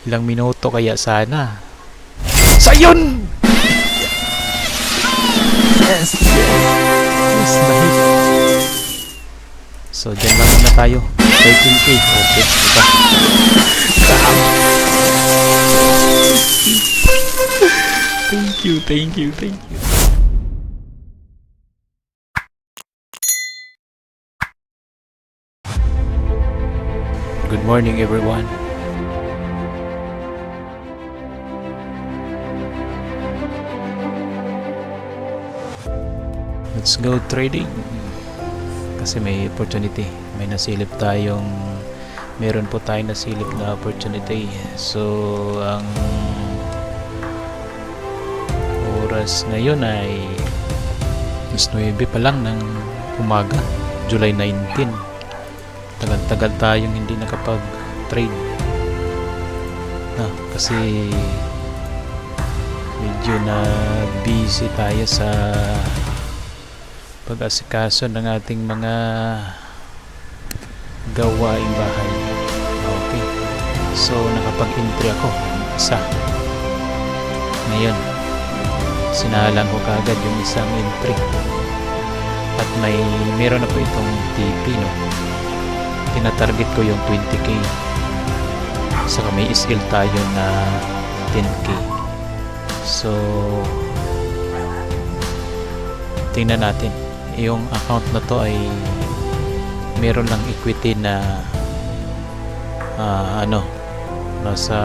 Ilang minuto kaya sana. Sayon! Yes! Yes, dahil. So, dyan lang muna tayo. 13K. Okay, diba? Thank you, thank you, thank you. Good morning, everyone. Let's go trading. Kasi may opportunity. May nasilip tayong meron po tayong nasilip na opportunity. So, ang oras ngayon ay mas 9 pa lang ng umaga, July 19. Tagal-tagal tayong hindi nakapag-trade kasi medyo na busy tayo sa pag-asikaso ng ating mga gawaing bahay. Okay, so nakapag-entry ako isa ngayon. Sinalang ko kagad yung isang entry at meron na po itong TP, no? Tinatarget ko yung 20k, saka may SL tayo na 10k. So tingnan natin. Yung account na to ay meron lang equity na nasa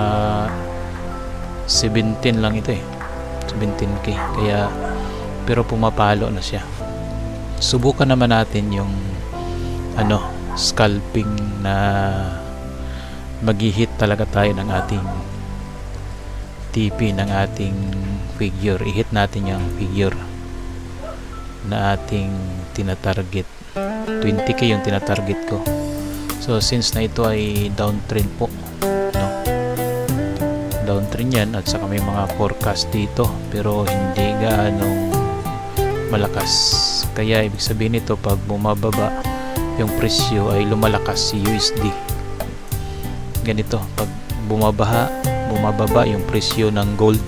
17 lang ito 17k, kaya pero pumapalo na siya. Subukan naman natin yung scalping na mag-hit talaga tayo ng ating TP, ng ating figure. I-hit natin yung figure na ating tinatarget. 20k yung tinatarget ko. So since na ito ay downtrend po, no? Downtrend yan, at saka may mga forecast dito pero hindi gaanong malakas. Kaya ibig sabihin nito, pag bumababa yung presyo ay lumalakas si USD. Ganito, pag bumababa yung presyo ng gold,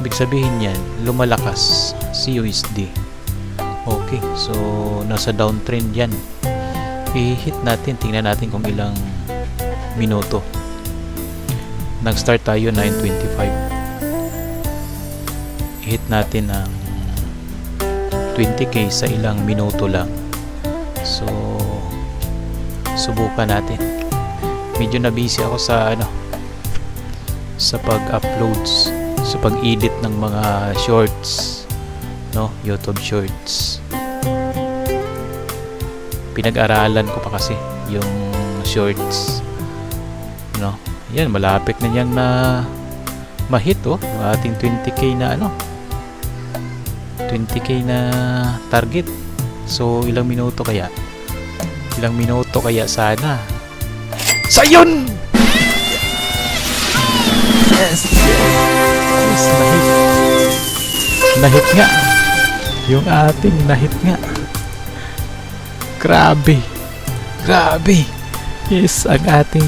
ibig sabihin yan, lumalakas si USD. Okay, so nasa downtrend yan. I-hit natin, tingnan natin kung ilang minuto. Nag-start tayo 9:25. I-hit natin ang 20k sa ilang minuto lang. So subukan natin. Medyo na busy ako sa sa pag-uploads, sa pag-edit ng mga shorts, no, YouTube shorts. Pinag-aralan ko pa kasi yung shorts, no. Yan, malapit na niyang na ma-hit ating 20k na 20k na target. So ilang minuto kaya? Ilang minuto kaya sana? Sayon! Yes! Yes, nahit nga. Yung ating nahit nga. Grabe. Yes, ang ating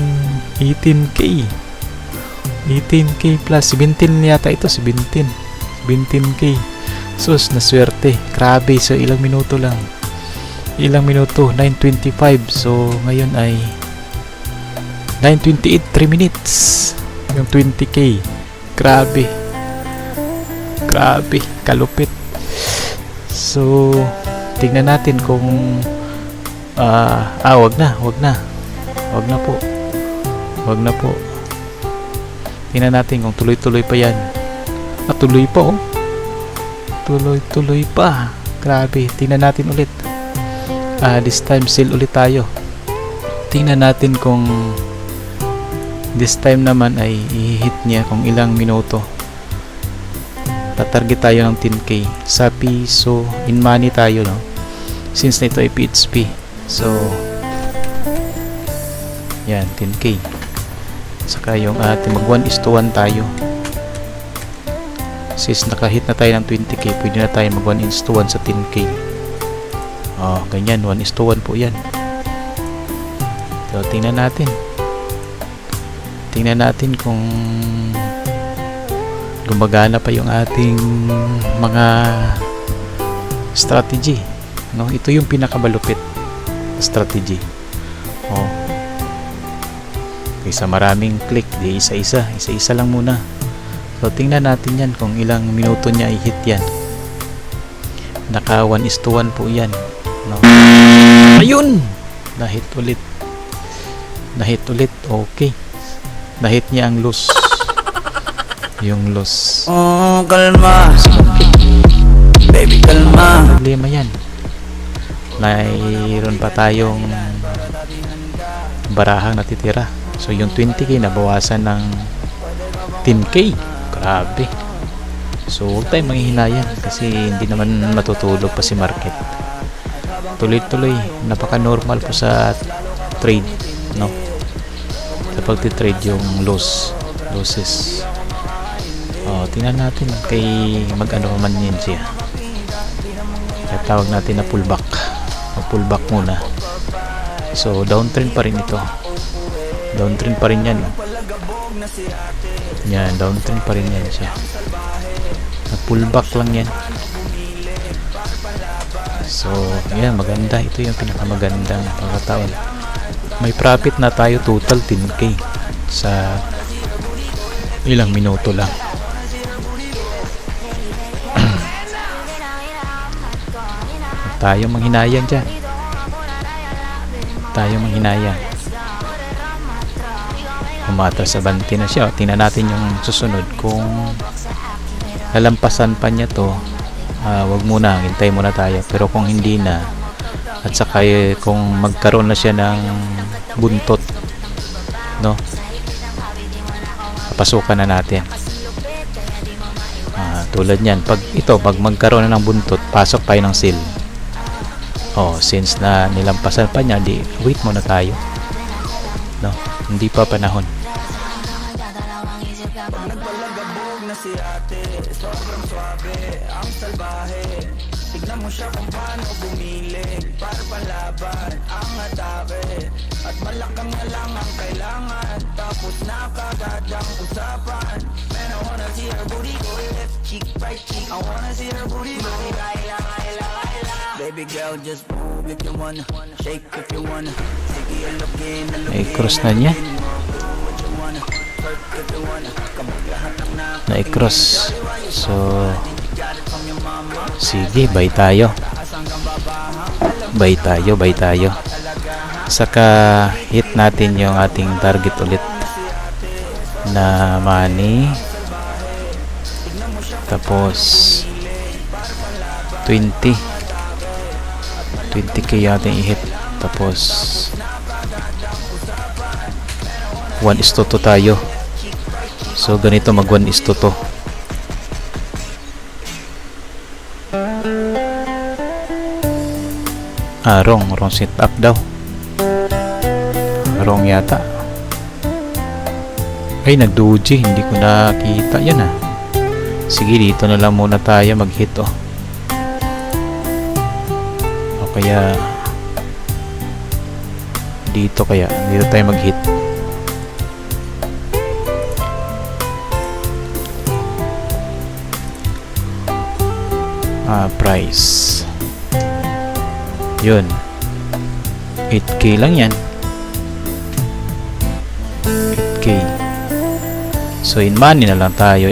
18k. 18k plus 17 yata ito, 17k. Sus, naswerte. Grabe. So ilang minuto lang. 9:25. So ngayon ay 9:28, 3 minutes yung 20k. Grabe, kalupit. So tingnan natin kung wag na po. Tingnan natin kung tuloy-tuloy pa yan. Tuloy pa tuloy pa. Grabe, tingnan natin ulit. This time sell ulit tayo. Tingnan natin kung this time naman ay i-hit niya kung ilang minuto. Tatarget tayo ng 10k sa piso. In money tayo, no, since na ito ay PHP. So yan, 10k. Saka yung ating mag 1:1 tayo. Since nakahit na tayo ng 20k, pwede na tayo mag 1:1 sa 10k. Ganyan, 1:1 po yan. So tingnan natin tingnan natin kung gumagana pa yung ating mga strategy, no? Ito yung pinakamalupit strategy. Oh. Kaysa maraming click, di isa-isa lang muna. So tingnan natin yan kung ilang minuto niya i-hit yan. Naka 1:1 po yan, no? Ayun! Nahit ulit. Okay. Nahit niya ang loose. Yung loose. Oh, kalma. Baby, kalma. Problema yan. Mayroon pa tayong barahang natitira. So yung 20k nabawasan ng 10k. Grabe. So huwag tayong manghihinayan kasi hindi naman matutulog pa si market. Tuloy-tuloy, napaka-normal po sa trade, no? Sa pagti-trade yung losses. Tingnan natin kay mag-ano man yan siya. Kaya tawag natin na pullback. Pullback muna. So downtrend pa rin ito. Downtrend pa rin yan. Yan, downtrend pa rin yan siya. Pullback lang yan. So, yan, maganda. Ito yung pinakamagandang pagkataon. May profit na tayo, total 10k sa ilang minuto lang. Tayo manghinayang dyan. Umatras sa banti na siya. Tingnan natin yung susunod kung lalampasan pa niya to. Wag muna, hintay muna tayo. Pero kung hindi na, at saka kung magkaroon na siya ng buntot, no, pasukan na natin. Tulad niyan, pag magkaroon na ng buntot, pasok tayo ng sell. Since na nilampasan pa niya, di wait muna tayo, no, hindi pa panahon. Si ate, sobrang swabe, ang salbahe. Tignan mo siya kung paano bumilig, para palaban ang atake. At malakang na lang ang kailangan, tapos nakagadang usapan. Man, I wanna see her booty go left cheek, right cheek. I wanna see her booty go laila. Baby girl, just move if you wanna, shake if you wanna. Sige, alugin. Cross na niya. Na-cross. So sige, buy tayo. Saka hit natin yung ating target ulit na money. Tapos 20k yung ating i-hit. Tapos 1:2 tayo. So ganito mag 1:2. Wrong setup daw. Wrong yata. Ay, nag-doji, hindi ko nakita yan Sige, dito na lang muna tayo mag-hit O kaya dito tayo mag-hit. Price yun 8k lang yan, 8k. So in money na lang tayo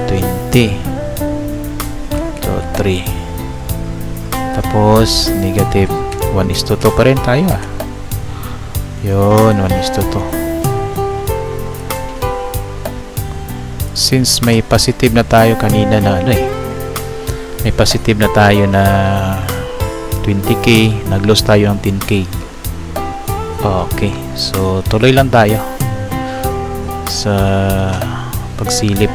20. So 3. Tapos negative 1:2 pa rin tayo yun, 1:2. Since may positive na tayo kanina na may positive na tayo na 20k, nag-loss tayo ng 10k. Okay, so tuloy lang tayo sa pagsilip.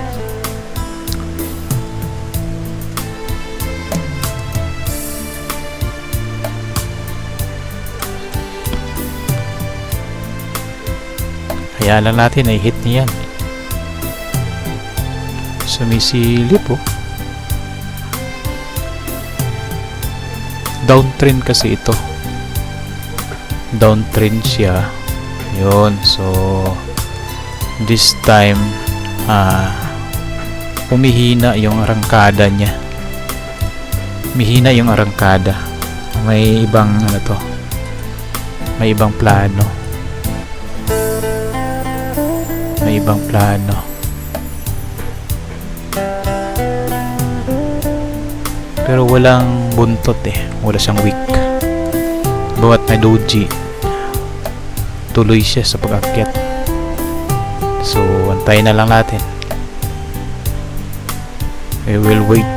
Hayaan lang natin, ay hit niyan. Sumisilip downtrend kasi ito, downtrend siya. Yun, so this time humihina yung arangkada niya. Humihina yung arangkada. May ibang may ibang plano. May ibang plano. Pero walang buntot wala siyang wick. Bawat may doji, tuloy siya sa pag-akyat. So antayin na lang natin. We will wait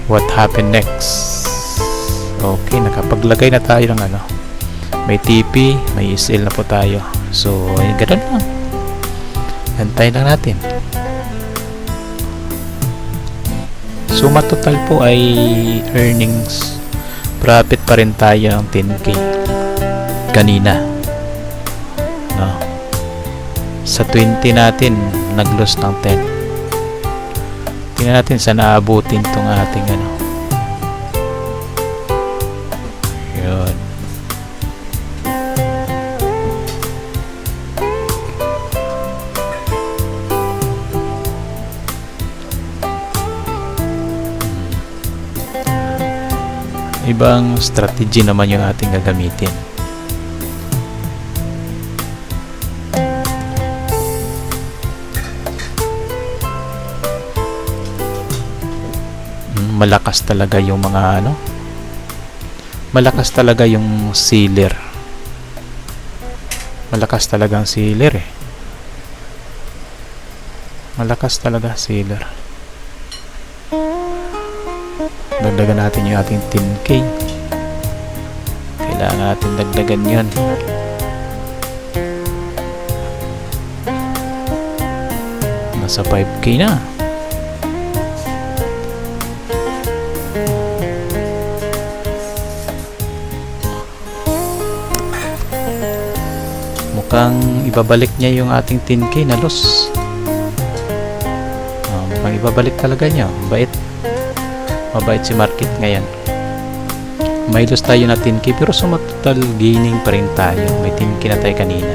what happened next. Okay, nakapaglagay na tayo ng may TP, may SL na po tayo. So ganun lang, antayin lang natin. Suma total po ay earnings profit pa rin tayo ng 10k kanina, no? Sa 20 natin nag-loss ng 10. Tingnan natin saan naabutin tong ating yun. Ibang strategy naman yung ating gagamitin. Malakas talaga yung mga malakas talaga yung sealer. Malakas talaga ang sealer Malakas talaga sealer. Dagdagan natin yung ating 10k. Kailangan natin dagdagan yun. Nasa 5k na. Mukhang ibabalik niya yung ating 10k na loss. Mukhang ibabalik talaga niya. Mabait si market ngayon. May loss tayo na 10k pero suma total gaining pa rin tayo. May 10k na tayo kanina.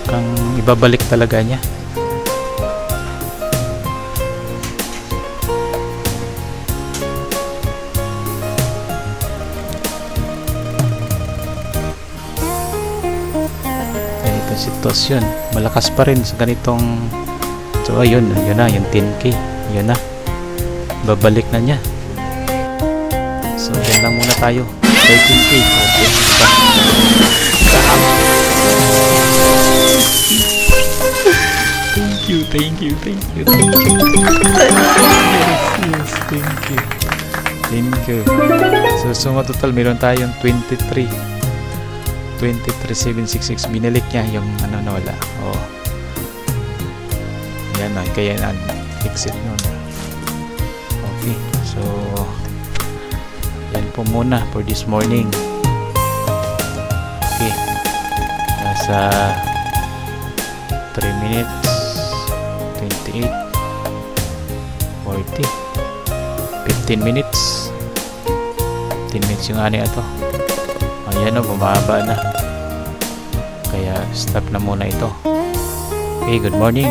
Mukhang ibabalik talaga niya. Sitwasyon, malakas pa rin sa ganitong. So ayun na yung 10k, yun na, babalik na niya. So yan lang muna tayo, 13k. Okay, thank you. Thank you. So suma total meron tayong 23,766. Binalik niya yung nawala. Yan na, kaya exit nun. Okay, so yan po muna for this morning. Okay, nasa 3 minutes 28 40 15 minutes 10 minutes yung ito. Ayan bumaba na. Kaya stop na muna ito. Okay, good morning.